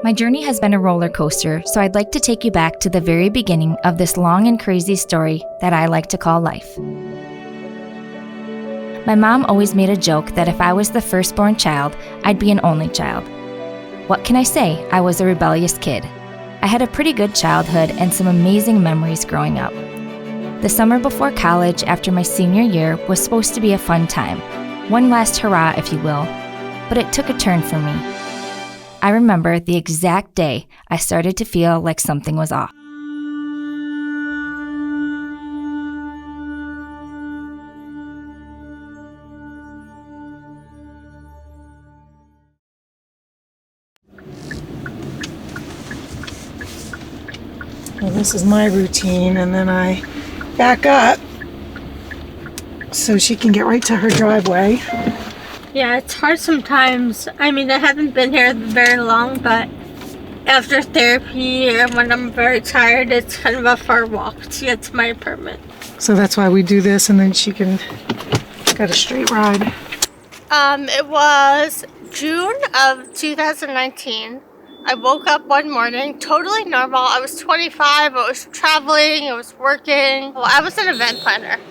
My journey has been a roller coaster, so I'd like to take you back to the very beginning of this long and crazy story that I like to call life. My mom always made a joke that if I was the firstborn child, I'd be an only child. What can I say? I was a rebellious kid. I had a pretty good childhood and some amazing memories growing up. The summer before college, after my senior year, was supposed to be a fun time. One last hurrah, if you will, but it took a turn for me. I remember the exact day I started to feel like something was off. Well, this is my routine, and then I back up so she can get right to her driveway. Yeah, it's hard sometimes. I mean, I haven't been here very long, but after therapy and when I'm very tired, it's kind of a far walk to get to my apartment. So that's why we do this, and then she can get a straight ride. It was June of 2019. I woke up one morning, totally normal. I was 25, I was traveling, I was working. Well, I was an event planner.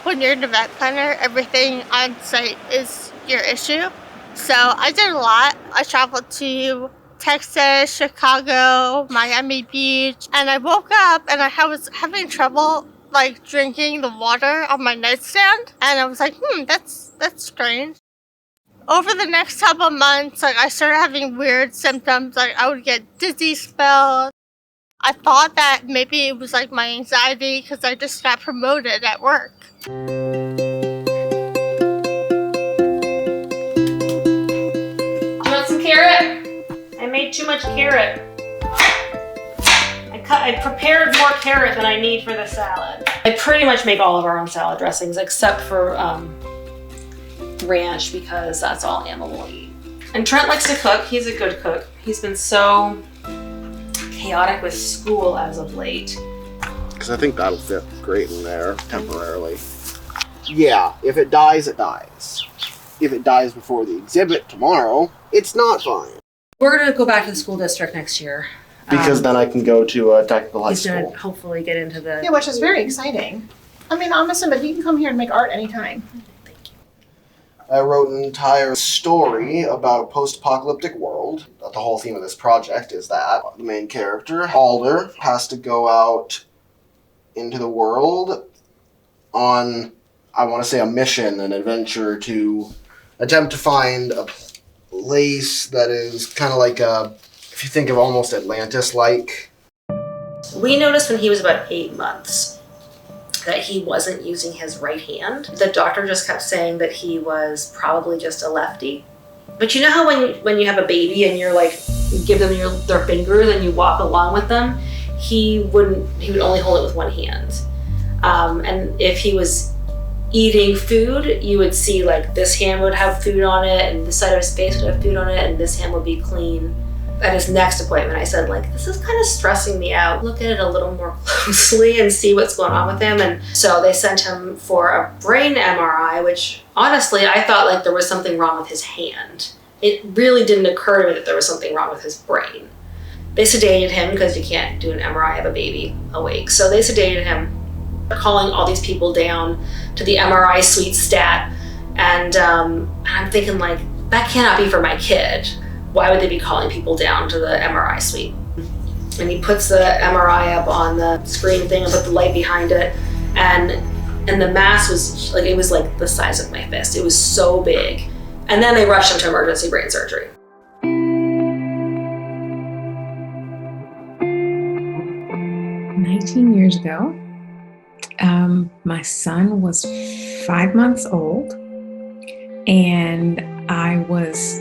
When you're an event planner, everything on site is your issue. So I did a lot. I traveled to Texas, Chicago, Miami Beach, and I woke up and I was having trouble like drinking the water on my nightstand. And I was like, that's strange. Over the next couple months, like I started having weird symptoms. Like I would get dizzy spells. I thought that maybe it was like my anxiety because I just got promoted at work. You want some carrot? I made too much carrot. I prepared more carrot than I need for the salad. I pretty much make all of our own salad dressings except for ranch because that's all Emma will eat. And Trent likes to cook. He's a good cook. He's been so chaotic with school as of late. Because I think that'll fit great in there temporarily. Yeah, if it dies, it dies. If it dies before the exhibit tomorrow, it's not fine. We're going to go back to the school district next year. Because then I can go to a technical high He's school. going to hopefully get into the... Yeah, which is very exciting. I mean, honestly, but you can come here and make art anytime. I wrote an entire story about a post-apocalyptic world. The whole theme of this project is that the main character, Alder, has to go out into the world on, I want to say, a mission, an adventure to attempt to find a place that is kind of like if you think of almost Atlantis-like. We noticed when he was about 8 months that he wasn't using his right hand. The doctor just kept saying that he was probably just a lefty. But you know how when you have a baby and you're like, you give them their fingers and you walk along with them, he would only hold it with one hand. And if he was eating food, you would see like this hand would have food on it and this side of his face would have food on it and this hand would be clean. At his next appointment, I said, like, this is kind of stressing me out. Look at it a little more closely and see what's going on with him. And so they sent him for a brain MRI, which honestly, I thought like there was something wrong with his hand. It really didn't occur to me that there was something wrong with his brain. They sedated him because you can't do an MRI of a baby awake. So they sedated him, calling all these people down to the MRI suite stat. And I'm thinking like, that cannot be for my kid. Why would they be calling people down to the MRI suite? And he puts the MRI up on the screen thing and put the light behind it. And the mass was like, it was like the size of my fist. It was so big. And then they rushed him to emergency brain surgery. 19 years ago, my son was 5 months old and I was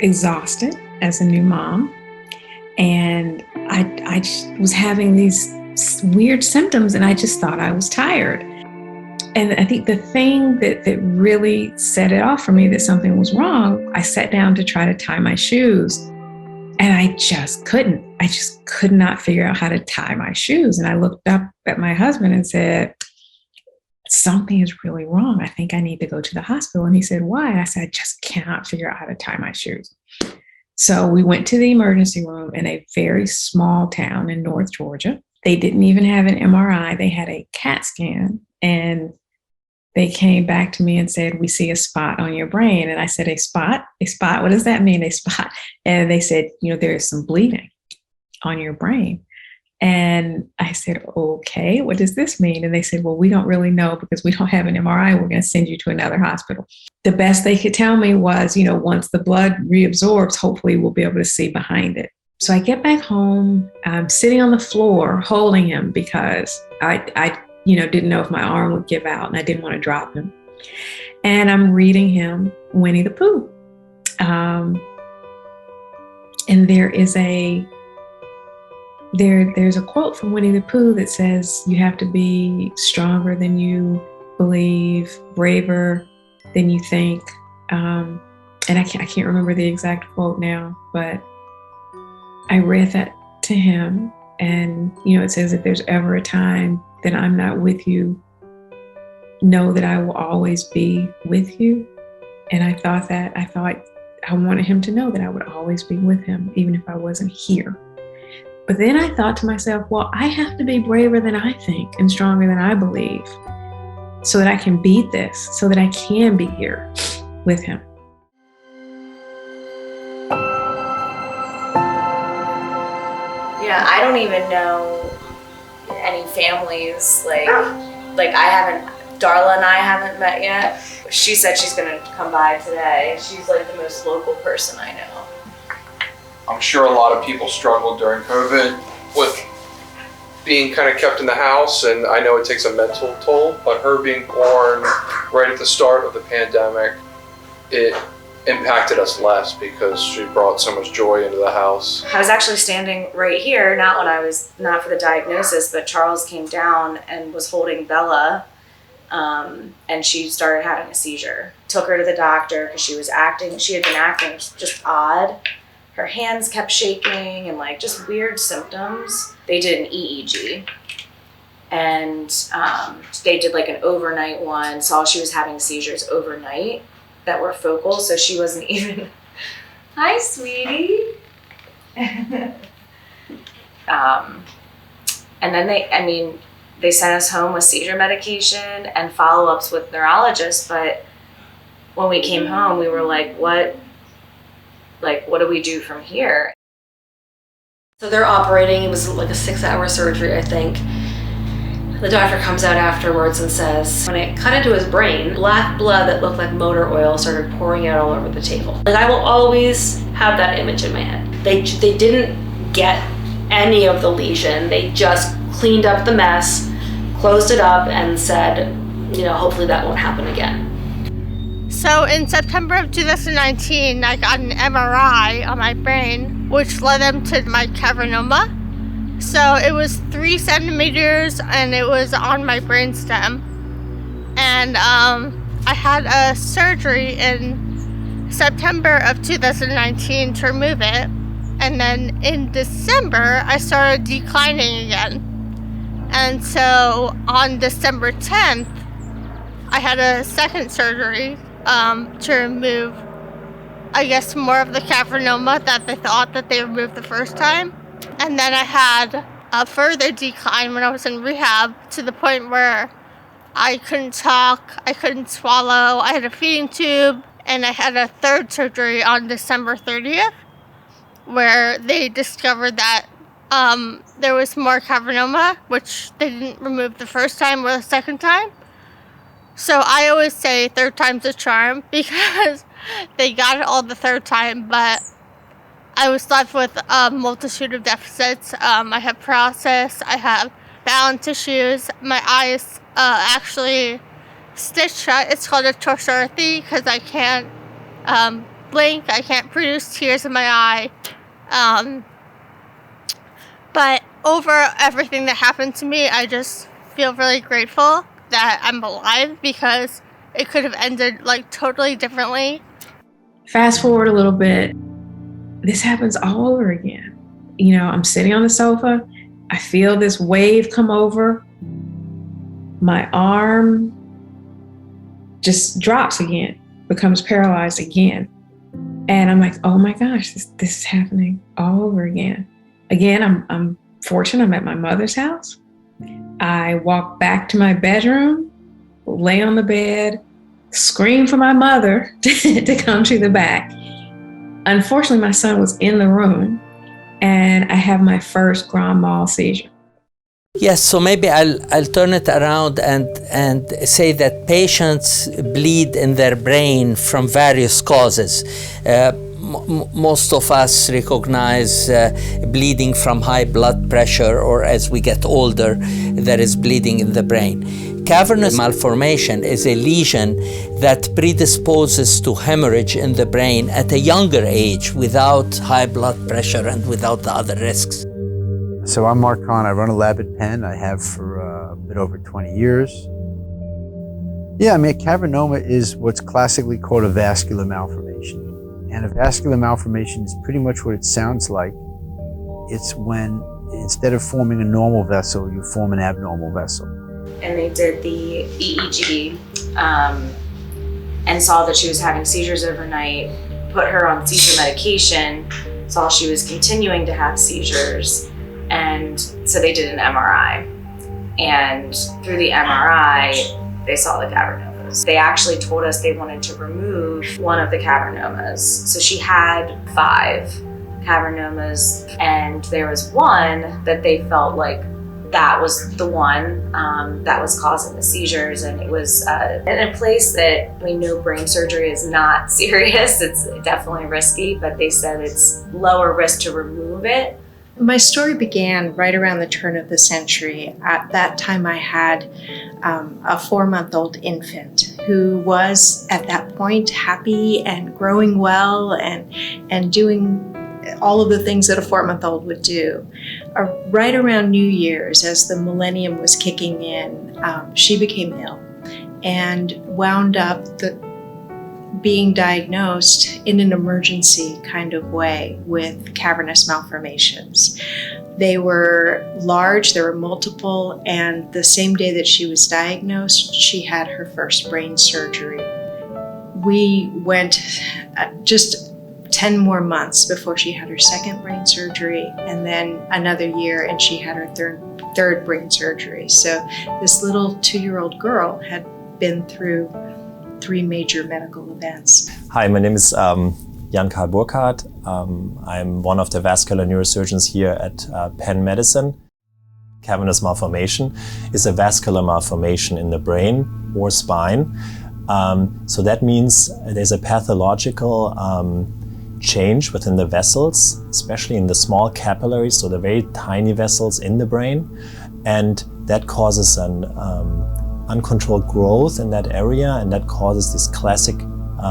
exhausted as a new mom, and I just was having these weird symptoms and I just thought I was tired. And I think the thing that really set it off for me that something was wrong, I sat down to try to tie my shoes and I just couldn't. I just could not figure out how to tie my shoes. And I looked up at my husband and said, something is really wrong. I think I need to go to the hospital. And he said, why? And I said, I just cannot figure out how to tie my shoes. So we went to the emergency room in a very small town in North Georgia. They didn't even have an MRI. They had a CAT scan, and they came back to me and said, "We see a spot on your brain." And I said, "A spot? A spot? What does that mean, a spot?" And they said, "There is some bleeding on your brain." And I said, "Okay, what does this mean?" And they said, "Well, we don't really know because we don't have an MRI. We're going to send you to another hospital." The best they could tell me was, once the blood reabsorbs, hopefully we'll be able to see behind it. So I get back home. I'm sitting on the floor holding him because I didn't know if my arm would give out and I didn't want to drop him. And I'm reading him Winnie the Pooh. And there's a quote from Winnie the Pooh that says, "You have to be stronger than you believe, braver than you think." And I can't remember the exact quote now, but I read that to him. And, it says, "If there's ever a time that I'm not with you, know that I will always be with you." And I thought I wanted him to know that I would always be with him, even if I wasn't here. But then I thought to myself, well, I have to be braver than I think and stronger than I believe so that I can beat this, so that I can be here with him. Yeah, I don't even know any families, like I haven't, Darla and I haven't met yet. She said she's gonna come by today. She's like the most local person I know. I'm sure a lot of people struggled during COVID with being kind of kept in the house, and I know it takes a mental toll, but her being born right at the start of the pandemic, it impacted us less because she brought so much joy into the house. I was actually standing right here, not for the diagnosis, but Charles came down and was holding Bella, and she started having a seizure. Took her to the doctor because she had been acting just odd. Her hands kept shaking and just weird symptoms. They did an EEG, and they did an overnight one, saw she was having seizures overnight that were focal, so she wasn't even, "Hi, sweetie." And then they sent us home with seizure medication and follow-ups with neurologists, but when we came home, we were like, what do we do from here? So they're operating. It was a 6-hour surgery, I think. The doctor comes out afterwards and says, when it cut into his brain, black blood that looked like motor oil started pouring out all over the table. I will always have that image in my head. They didn't get any of the lesion. They just cleaned up the mess, closed it up, and said, hopefully that won't happen again. So in September of 2019, I got an MRI on my brain, which led them to my cavernoma. So it was 3 centimeters, and it was on my brainstem. And I had a surgery in September of 2019 to remove it. And then in December, I started declining again. And so on December 10th, I had a second surgery to remove, I guess, more of the cavernoma that they thought that they removed the first time. And then I had a further decline when I was in rehab to the point where I couldn't talk, I couldn't swallow, I had a feeding tube, and I had a third surgery on December 30th where they discovered that there was more cavernoma, which they didn't remove the first time or the second time. So I always say third time's a charm because they got it all the third time, but I was left with a multitude of deficits. I have paralysis, I have balance issues, my eyes actually stitched shut. It's called a torsarothy because I can't blink, I can't produce tears in my eye. But over everything that happened to me, I just feel really grateful that I'm alive because it could have ended totally differently. Fast forward a little bit, this happens all over again. I'm sitting on the sofa, I feel this wave come over, my arm just drops again, becomes paralyzed again. And I'm like, oh my gosh, this is happening all over again. Again, I'm fortunate. I'm at my mother's house. I walk back to my bedroom, lay on the bed, scream for my mother to come to the back. Unfortunately, my son was in the room, and I have my first grand mal seizure. Yes, so maybe I'll turn it around and say that patients bleed in their brain from various causes. Most of us recognize bleeding from high blood pressure, or as we get older, there is bleeding in the brain. Cavernous malformation is a lesion that predisposes to hemorrhage in the brain at a younger age without high blood pressure and without the other risks. So I'm Mark Kahn. I run a lab at Penn. I have for a bit over 20 years. Yeah, I mean, a cavernoma is what's classically called a vascular malformation. And a vascular malformation is pretty much what it sounds like. It's when instead of forming a normal vessel, you form an abnormal vessel. And they did the EEG and saw that she was having seizures overnight, put her on seizure medication, saw she was continuing to have seizures. And so they did an MRI, and through the MRI, they saw the cavernomas. They actually told us they wanted to remove one of the cavernomas. So she had 5 cavernomas, and there was one that they felt like that was the one that was causing the seizures. And it was in a place that we know brain surgery is not serious. It's definitely risky, but they said it's lower risk to remove it. My story began right around the turn of the century. At that time, I had a 4-month-old infant who was at that point happy and growing well and doing all of the things that a 4-month-old would do. Right around New Year's, as the millennium was kicking in, she became ill and wound up being diagnosed in an emergency kind of way with cavernous malformations. They were large, there were multiple, and the same day that she was diagnosed, she had her first brain surgery. We went just 10 more months before she had her second brain surgery, and then another year and she had her third brain surgery. So this little 2-year-old girl had been through 3 major medical events. Hi, my name is Jan-Karl Burkhardt. I'm one of the vascular neurosurgeons here at Penn Medicine. Cavernous malformation is a vascular malformation in the brain or spine. So that means there's a pathological change within the vessels, especially in the small capillaries, so the very tiny vessels in the brain. And that causes an uncontrolled growth in that area, and that causes this classic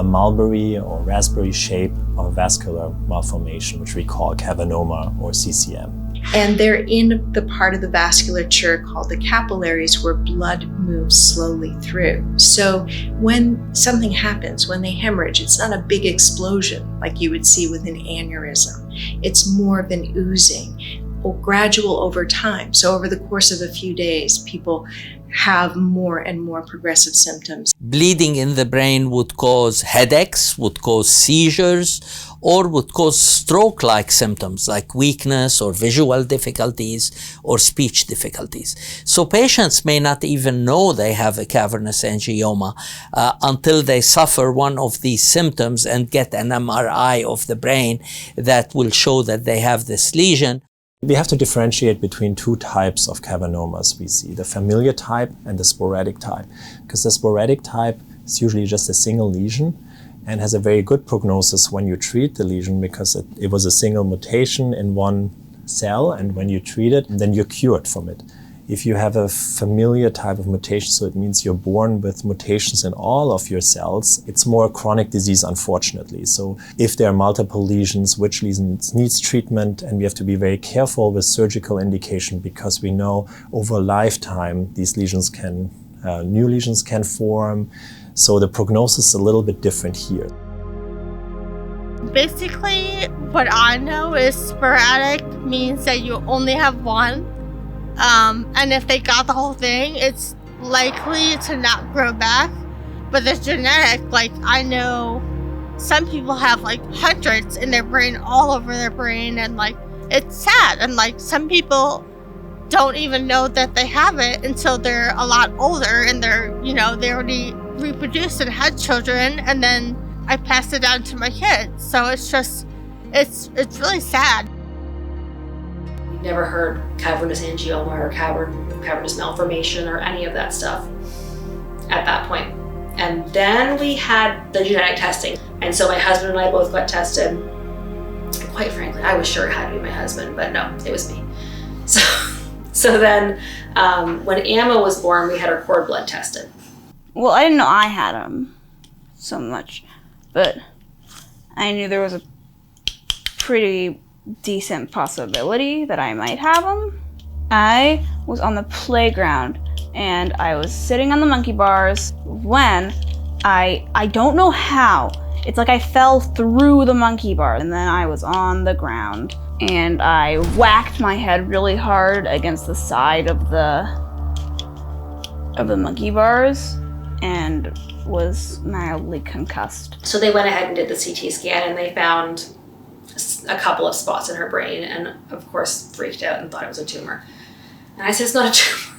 mulberry or raspberry shape of vascular malformation, which we call cavernoma or CCM. And they're in the part of the vasculature called the capillaries where blood moves slowly through. So when something happens, when they hemorrhage, it's not a big explosion like you would see with an aneurysm. It's more of an oozing, or gradual over time. So over the course of a few days, people have more and more progressive symptoms. Bleeding in the brain would cause headaches, would cause seizures, or would cause stroke-like symptoms like weakness or visual difficulties or speech difficulties. So patients may not even know they have a cavernous angioma until they suffer one of these symptoms and get an MRI of the brain that will show that they have this lesion. We have to differentiate between 2 types of cavernomas we see, the familiar type and the sporadic type. Because the sporadic type is usually just a single lesion and has a very good prognosis when you treat the lesion, because it was a single mutation in one cell, and when you treat it, then you're cured from it. If you have a familiar type of mutation, so it means you're born with mutations in all of your cells, it's more a chronic disease, unfortunately. So if there are multiple lesions, which lesions needs treatment, and we have to be very careful with surgical indication, because we know over a lifetime these lesions can, new lesions can form. So the prognosis is a little bit different here. Basically, what I know is sporadic means that you only have one. And if they got the whole thing, it's likely to not grow back. But the genetic, like I know some people have like hundreds in their brain, all over their brain, and like it's sad. And like some people don't even know that they have it until they're a lot older and they're, you know, they already reproduced and had children, and then I passed it down to my kids. So it's just, it's really sad. We never heard cavernous angioma or cavernous malformation or any of that stuff at that point. And then we had the genetic testing. And so my husband and I both got tested. And quite frankly, I was sure it had to be my husband, but no, it was me. So then when Amma was born, we had her cord blood tested. Well, I didn't know I had them so much, but I knew there was a pretty decent possibility that I might have them. I was on the playground and I was sitting on the monkey bars when I don't know how. It's like I fell through the monkey bar and then I was on the ground and I whacked my head really hard against the side of the monkey bars and was mildly concussed. So they went ahead and did the CT scan and they found a couple of spots in her brain and of course freaked out and thought it was a tumor. And I said, it's not a tumor.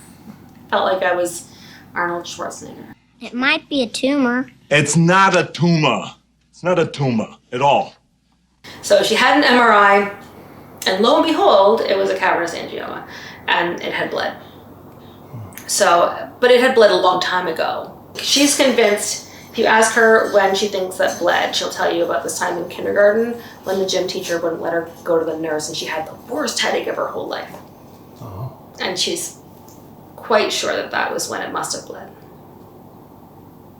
Felt like I was Arnold Schwarzenegger. It might be a tumor. It's not a tumor. It's not a tumor at all. So she had an MRI and lo and behold, it was a cavernous angioma and it had bled. So, but it had bled a long time ago. She's convinced, if you ask her when she thinks that bled, she'll tell you about this time in kindergarten when the gym teacher wouldn't let her go to the nurse and she had the worst headache of her whole life. And she's quite sure that that was when it must have bled.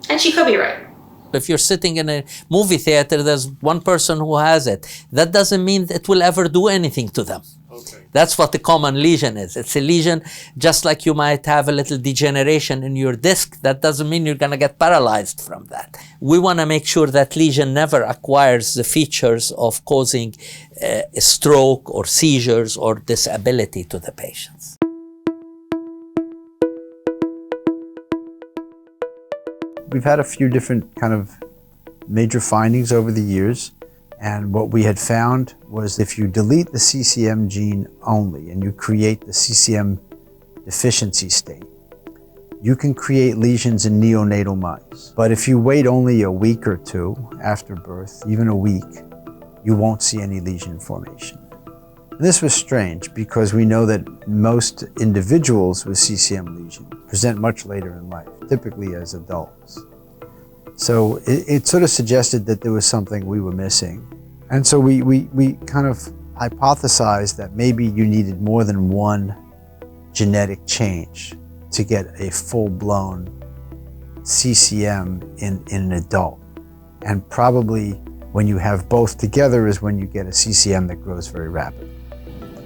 And she could be right. If you're sitting in a movie theater, there's one person who has it. That doesn't mean it will ever do anything to them. Okay. That's what the common lesion is. It's a lesion, just like you might have a little degeneration in your disc. That doesn't mean you're going to get paralyzed from that. We want to make sure that lesion never acquires the features of causing a stroke or seizures or disability to the patients. We've had a few different kind of major findings over the years, and what we had found was if you delete the CCM gene only and you create the CCM deficiency state, you can create lesions in neonatal mice. But if you wait only a week or two after birth, even a week, you won't see any lesion formation. And this was strange because we know that most individuals with CCM lesion present much later in life, typically as adults. So it sort of suggested that there was something we were missing. And so we kind of hypothesized that maybe you needed more than one genetic change to get a full-blown CCM in an adult. And probably when you have both together is when you get a CCM that grows very rapidly.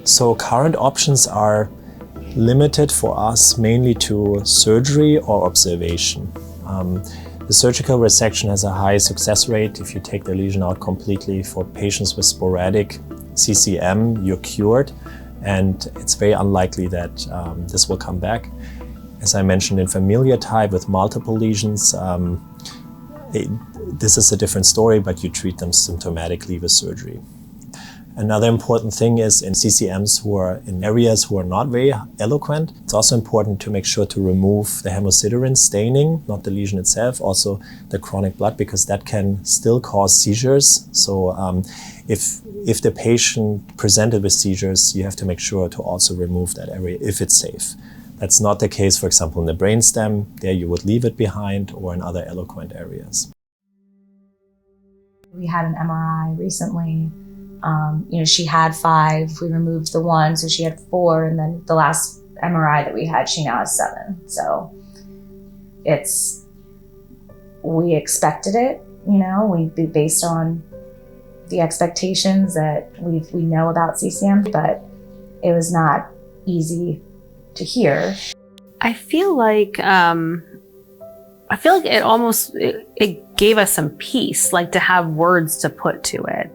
So current options are limited for us mainly to surgery or observation. The surgical resection has a high success rate. If you take the lesion out completely for patients with sporadic CCM, you're cured, and it's very unlikely that this will come back. As I mentioned, in familiar type with multiple lesions, this is a different story, but you treat them symptomatically with surgery. Another important thing is in CCMs who are in areas who are not very eloquent, it's also important to make sure to remove the hemosiderin staining, not the lesion itself, also the chronic blood, because that can still cause seizures. So if the patient presented with seizures, you have to make sure to also remove that area if it's safe. That's not the case, for example, in the brainstem. There you would leave it behind, or in other eloquent areas. We had an MRI recently. She had 5, we removed the 1, so she had 4, and then the last MRI that we had, she now has 7. So we expected it, based on the expectations that we know about CCM, but it was not easy to hear. I feel like it almost it gave us some peace, like to have words to put to it.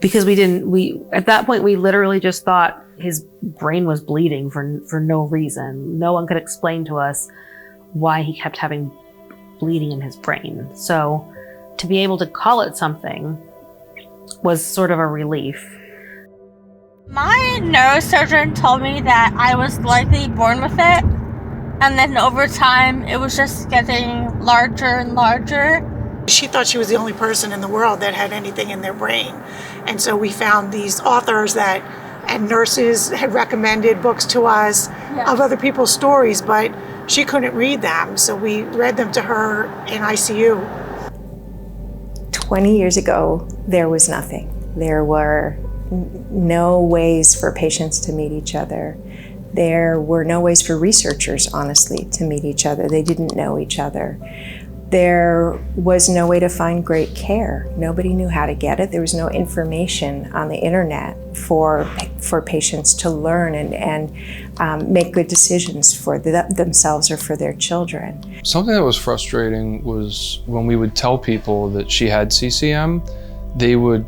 Because at that point we literally just thought his brain was bleeding for no reason. No one could explain to us why he kept having bleeding in his brain. So to be able to call it something was sort of a relief. My neurosurgeon told me that I was likely born with it, and then over time it was just getting larger and larger. She thought she was the only person in the world that had anything in their brain. And so we found these authors and nurses had recommended books to us of other people's stories, but she couldn't read them. So we read them to her in ICU. 20 years ago, there was nothing. There were no ways for patients to meet each other. There were no ways for researchers, honestly, to meet each other. They didn't know each other. There was no way to find great care. Nobody knew how to get it. There was no information on the internet for patients to learn and make good decisions for themselves or for their children. Something that was frustrating was when we would tell people that she had CCM, they would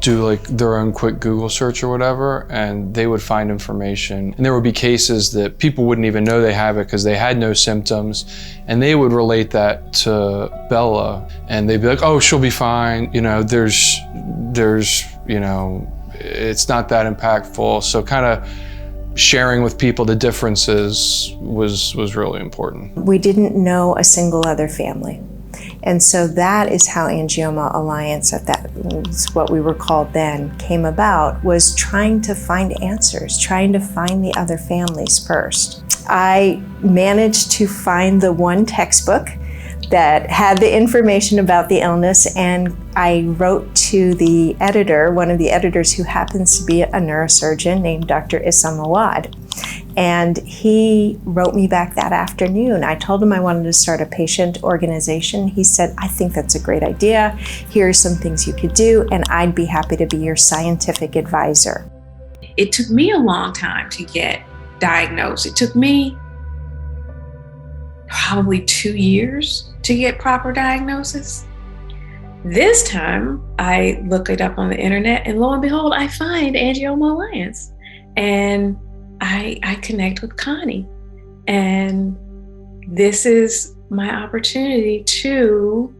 do like their own quick Google search or whatever, and they would find information. And there would be cases that people wouldn't even know they have it because they had no symptoms, and they would relate that to Bella, and they'd be like, oh, she'll be fine. You know, there's, you know, it's not that impactful. So kind of sharing with people the differences was really important. We didn't know a single other family. And so that is how Angioma Alliance, that was what we were called then, came about, was trying to find answers, trying to find the other families first. I managed to find the one textbook that had the information about the illness, and I wrote to the editor, one of the editors who happens to be a neurosurgeon named Dr. Issa Mawad. And he wrote me back that afternoon. I told him I wanted to start a patient organization. He said, I think that's a great idea. Here are some things you could do, and I'd be happy to be your scientific advisor. It took me a long time to get diagnosed. It took me probably 2 years to get proper diagnosis. This time, I look it up on the internet, and lo and behold, I find Angioma Alliance. And I connect with Connie, and this is my opportunity to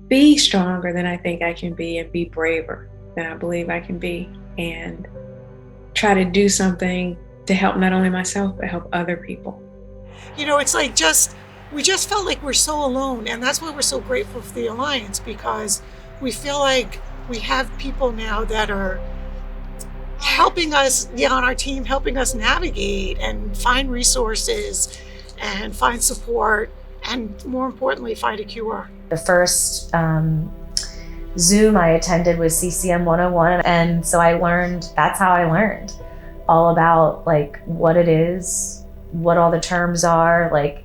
be stronger than I think I can be, and be braver than I believe I can be, and try to do something to help not only myself, but help other people. You know, it's like we just felt like we're so alone, and that's why we're so grateful for the Alliance, because we feel like we have people now that are helping us, on our team, helping us navigate and find resources and find support, and more importantly, find a cure. The first Zoom I attended was CCM 101, and so that's how I learned all about like what it is, what all the terms are, like,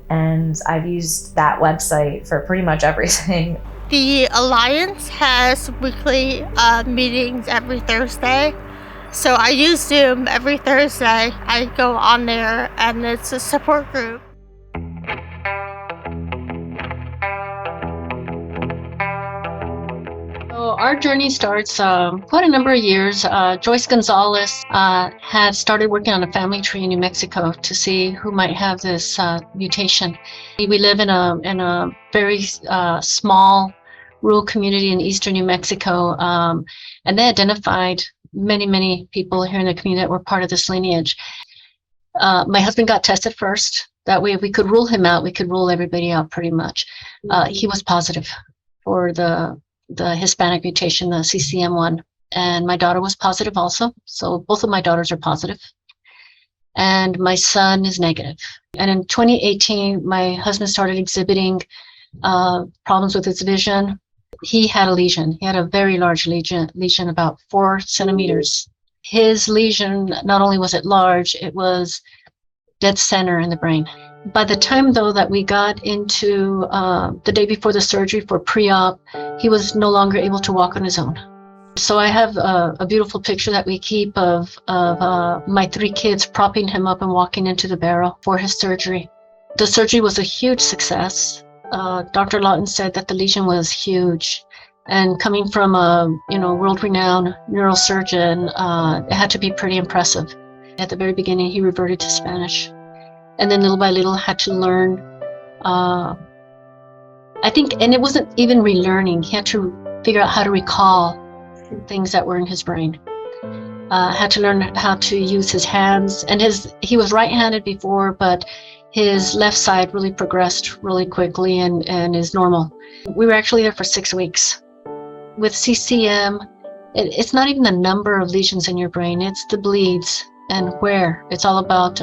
and I've used that website for pretty much everything. The Alliance has weekly meetings every Thursday. So I use Zoom every Thursday. I go on there, and it's a support group. So our journey starts quite a number of years. Joyce Gonzalez had started working on a family tree in New Mexico to see who might have this mutation. We live in a very small rural community in eastern New Mexico, and they identified many people here in the community that were part of this lineage. My husband got tested first. That way, if we could rule him out, we could rule everybody out pretty much. He was positive for the Hispanic mutation, the CCM1. And my daughter was positive also. So both of my daughters are positive. And my son is negative. And in 2018, my husband started exhibiting problems with his vision. He had a lesion. He had a very large lesion about 4 centimeters. His lesion, not only was it large, it was dead center in the brain. By the time, though, that we got into the day before the surgery for pre-op, he was no longer able to walk on his own. So I have a beautiful picture that we keep of my 3 kids propping him up and walking into the barrel for his surgery. The surgery was a huge success. Dr. Lawton said that the lesion was huge, and coming from a world-renowned neurosurgeon, it had to be pretty impressive. At the very beginning, he reverted to Spanish, and then little by little had to learn I think, and it wasn't even relearning. He had to figure out how to recall things that were in his brain. Had to learn how to use his hands, and he was right-handed before, but his left side really progressed really quickly and is normal. We were actually there for 6 weeks. With CCM, it's not even the number of lesions in your brain, it's the bleeds and where. It's all about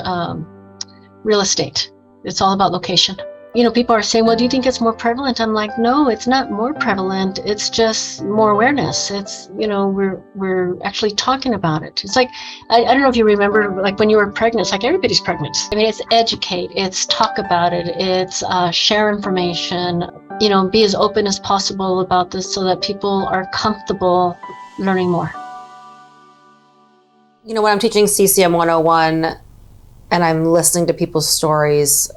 real estate. It's all about location. You know, people are saying, well, do you think it's more prevalent? I'm like, no, it's not more prevalent. It's just more awareness. It's, you know, we're actually talking about it. It's like, I don't know if you remember, like when you were pregnant, it's like everybody's pregnant. I mean, it's educate, it's talk about it, it's share information, you know, be as open as possible about this so that people are comfortable learning more. You know, when I'm teaching CCM 101 and I'm listening to people's stories,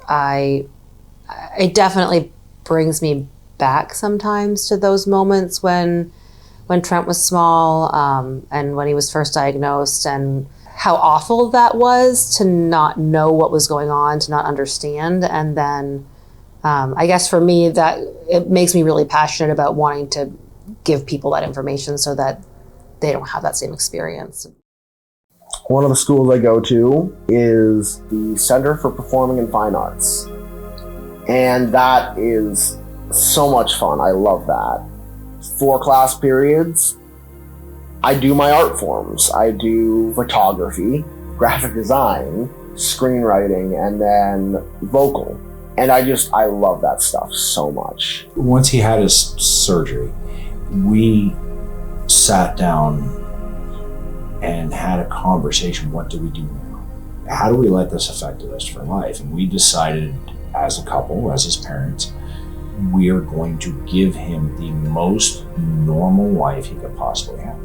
it definitely brings me back sometimes to those moments when Trent was small, and when he was first diagnosed, and how awful that was to not know what was going on, to not understand. And then I guess for me, that it makes me really passionate about wanting to give people that information so that they don't have that same experience. One of the schools I go to is the Center for Performing and Fine Arts. And that is so much fun. I love that. 4 class periods. I do my art forms. I do photography, graphic design, screenwriting, and then vocal. And I love that stuff so much. Once he had his surgery, we sat down and had a conversation. What do we do now? How do we let this affect us for life? And we decided as a couple, as his parents, we are going to give him the most normal life he could possibly have.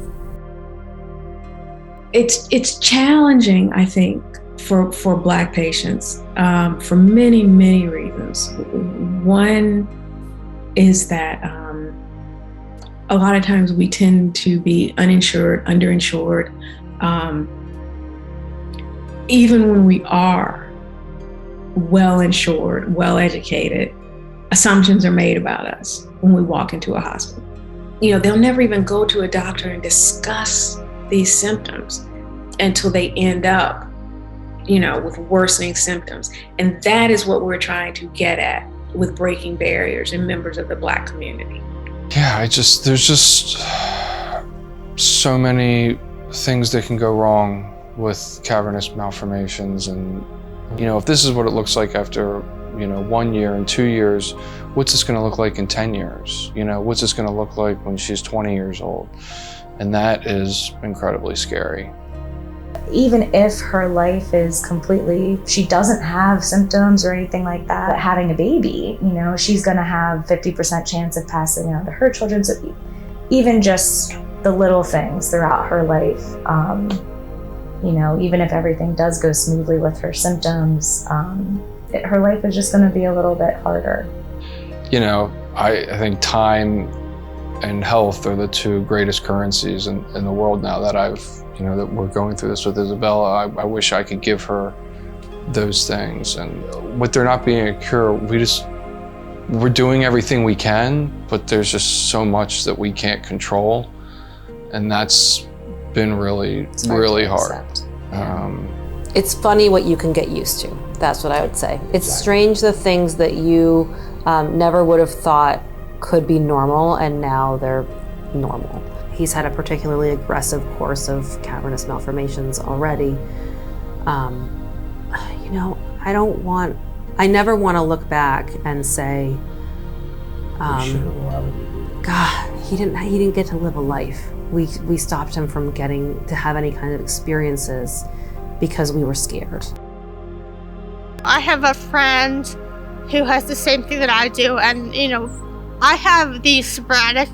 It's challenging, I think, for Black patients for many, many reasons. One is that a lot of times we tend to be uninsured, underinsured, even when we are well insured, well educated. Assumptions are made about us when we walk into a hospital. You know, they'll never even go to a doctor and discuss these symptoms until they end up, you know, with worsening symptoms. And that is what we're trying to get at with breaking barriers in members of the Black community. Yeah, there's just so many things that can go wrong with cavernous malformations. And, you know, if this is what it looks like after, 1 year and 2 years, what's this gonna look like in 10 years? You know, what's this gonna look like when she's 20 years old? And that is incredibly scary. Even if her life is she doesn't have symptoms or anything like that, but having a baby, she's gonna have 50% chance of passing on to her children. So even just the little things throughout her life, even if everything does go smoothly with her symptoms, her life is just gonna be a little bit harder. I think time and health are the two greatest currencies in the world now that that we're going through this with Isabella. I wish I could give her those things. And with there not being a cure, we're doing everything we can, but there's just so much that we can't control. And that's been really, really hard. It's funny what you can get used to. That's what I would say. It's strange the things that you never would have thought could be normal, and now they're normal. He's had a particularly aggressive course of cavernous malformations already. I never want to look back and say, God, he didn't get to live a life. We stopped him from getting to have any kind of experiences because we were scared. I have a friend who has the same thing that I do, and I have the sporadic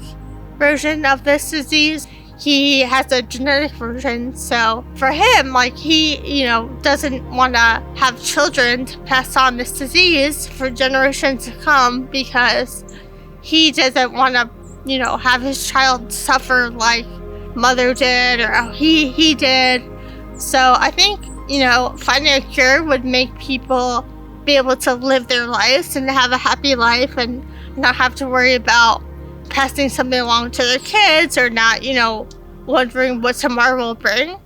version of this disease. He has a genetic version, so for him, he doesn't want to have children to pass on this disease for generations to come, because he doesn't want to have his child suffer like mother did or he did. So I think finding a cure would make people be able to live their lives and have a happy life and not have to worry about passing something along to their kids or not, wondering what tomorrow will bring.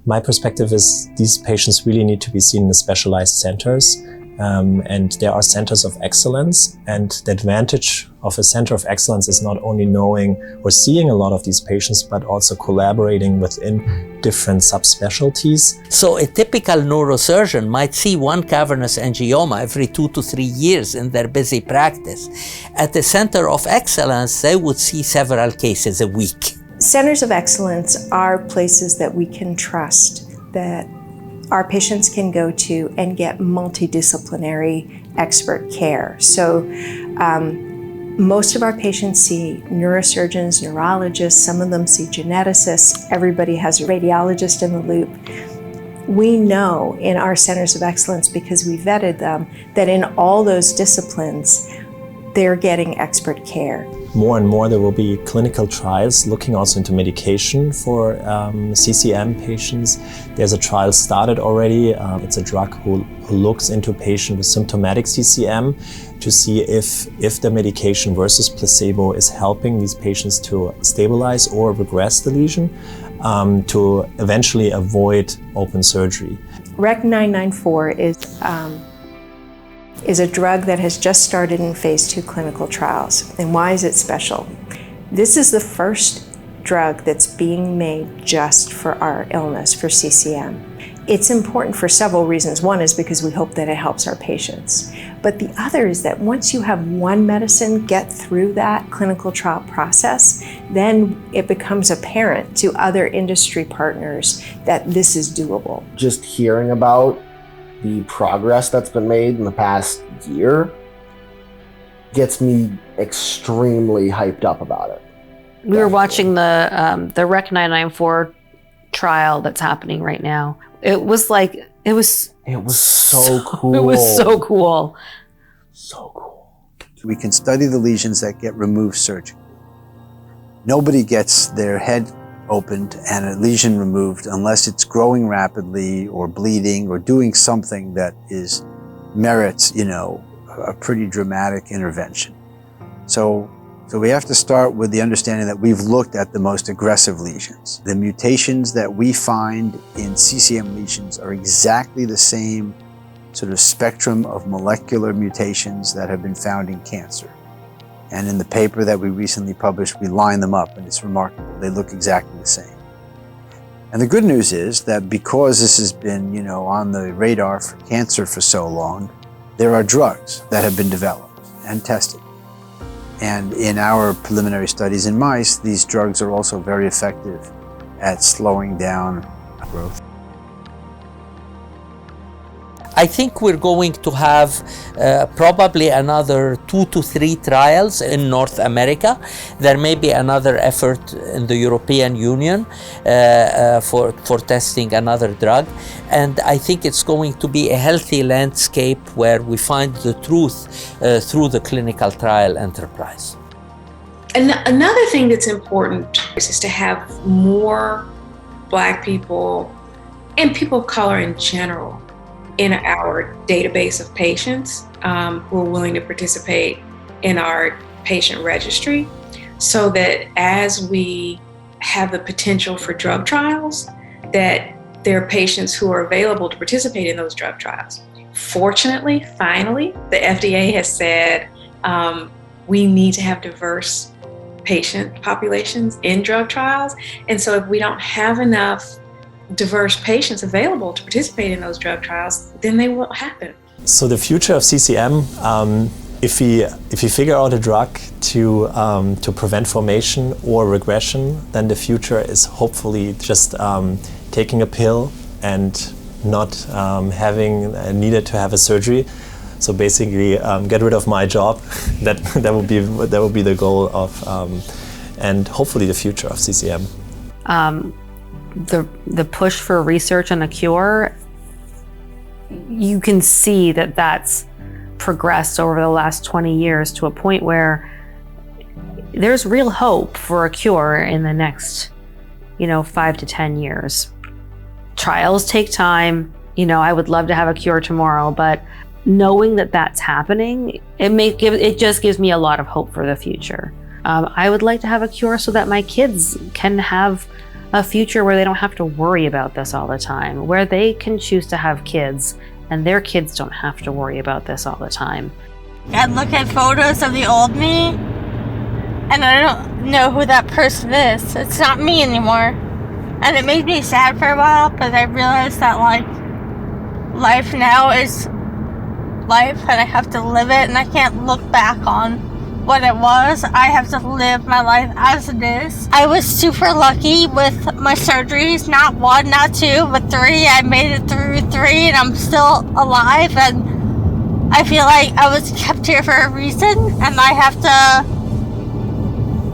My perspective is these patients really need to be seen in specialized centers. And there are centers of excellence, and the advantage of a center of excellence is not only knowing or seeing a lot of these patients, but also collaborating within different subspecialties. So a typical neurosurgeon might see one cavernous angioma every 2 to 3 years in their busy practice. At the center of excellence, they would see several cases a week. Centers of excellence are places that we can trust, that our patients can go to and get multidisciplinary expert care. So most of our patients see neurosurgeons, neurologists, some of them see geneticists, everybody has a radiologist in the loop. We know in our centers of excellence, because we vetted them, that in all those disciplines, they're getting expert care. More and more there will be clinical trials looking also into medication for CCM patients. There's a trial started already. It's a drug who looks into patients with symptomatic CCM to see if the medication versus placebo is helping these patients to stabilize or regress the lesion to eventually avoid open surgery. REC 994 is a drug that has just started in phase 2 clinical trials. And why is it special? This is the first drug that's being made just for our illness, for CCM. It's important for several reasons. One is because we hope that it helps our patients. But the other is that once you have one medicine get through that clinical trial process, then it becomes apparent to other industry partners that this is doable. Just hearing about the progress that's been made in the past year gets me extremely hyped up about it. We were watching the REC 994 trial that's happening right now. It was so cool. It was so cool. So cool. We can study the lesions that get removed surgically. Nobody gets their head opened and a lesion removed unless it's growing rapidly or bleeding or doing something that merits, a pretty dramatic intervention. So we have to start with the understanding that we've looked at the most aggressive lesions. The mutations that we find in CCM lesions are exactly the same sort of spectrum of molecular mutations that have been found in cancer. And in the paper that we recently published, we line them up, and it's remarkable. They look exactly the same. And the good news is that because this has been, on the radar for cancer for so long, there are drugs that have been developed and tested. And in our preliminary studies in mice, these drugs are also very effective at slowing down growth. I think we're going to have probably another 2 to 3 trials in North America. There may be another effort in the European Union for testing another drug. And I think it's going to be a healthy landscape where we find the truth through the clinical trial enterprise. And another thing that's important is to have more Black people and people of color in general in our database of patients who are willing to participate in our patient registry, so that as we have the potential for drug trials, that there are patients who are available to participate in those drug trials. Fortunately, finally, the FDA has said we need to have diverse patient populations in drug trials. And so if we don't have enough diverse patients available to participate in those drug trials, then they won't happen. So the future of CCM, if we figure out a drug to prevent formation or regression, then the future is hopefully just taking a pill and not having needed to have a surgery. So basically, get rid of my job. that will be the goal of, and hopefully the future of CCM. The push for research on a cure, you can see that that's progressed over the last 20 years to a point where there's real hope for a cure in the next, 5 to 10 years. Trials take time. I would love to have a cure tomorrow, but knowing that that's happening, it just gives me a lot of hope for the future. I would like to have a cure so that my kids can have a future where they don't have to worry about this all the time, where they can choose to have kids and their kids don't have to worry about this all the time. I look at photos of the old me and I don't know who that person is. It's not me anymore. And it made me sad for a while, but I realized that like life now is life and I have to live it, and I can't look back on what it was. I have to live my life as it is. I was super lucky with my surgeries, not 1, not 2, but 3. I made it through 3 and I'm still alive, and I feel like I was kept here for a reason, and I have to,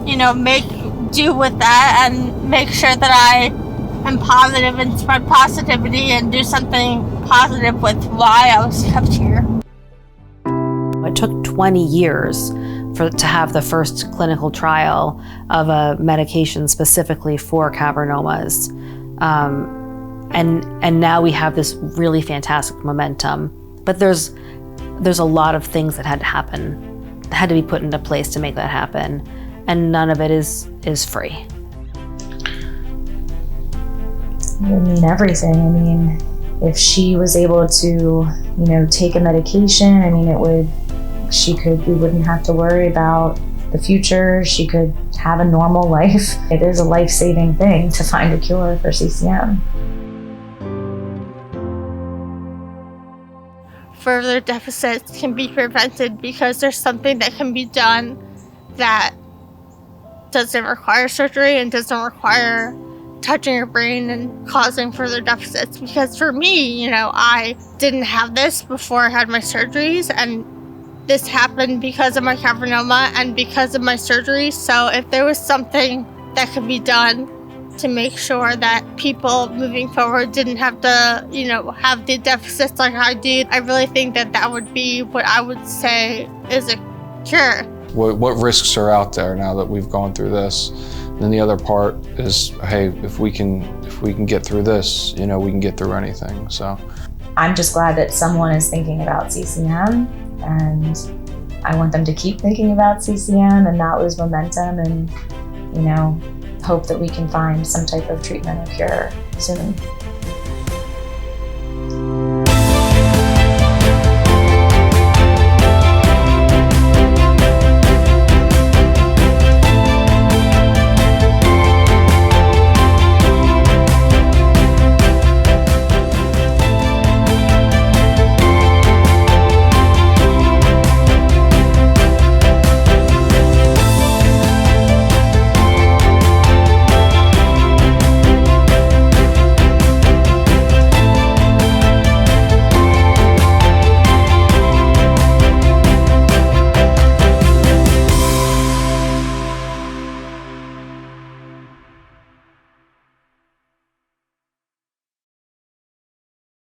you know, make do with that and make sure that I am positive and spread positivity and do something positive with why I was kept here. It took 20 years to have the first clinical trial of a medication specifically for cavernomas. And now we have this really fantastic momentum. But there's a lot of things that had to happen, that had to be put into place to make that happen. And none of it is free. It would mean everything. I mean, if she was able to, you know, take a medication, I mean, we wouldn't have to worry about the future. She could have a normal life. It is a life-saving thing to find a cure for CCM. Further deficits can be prevented because there's something that can be done that doesn't require surgery and doesn't require touching your brain and causing further deficits. Because for me, you know, I didn't have this before I had my surgeries, and this happened because of my cavernoma and because of my surgery. So if there was something that could be done to make sure that people moving forward didn't have to, you know, have the deficits like I did, I really think that that would be what I would say is a cure. What risks are out there now that we've gone through this? And then the other part is, hey, if we can get through this, you know, we can get through anything. So I'm just glad that someone is thinking about CCM, and I want them to keep thinking about CCM and not lose momentum, and, you know, hope that we can find some type of treatment or cure soon.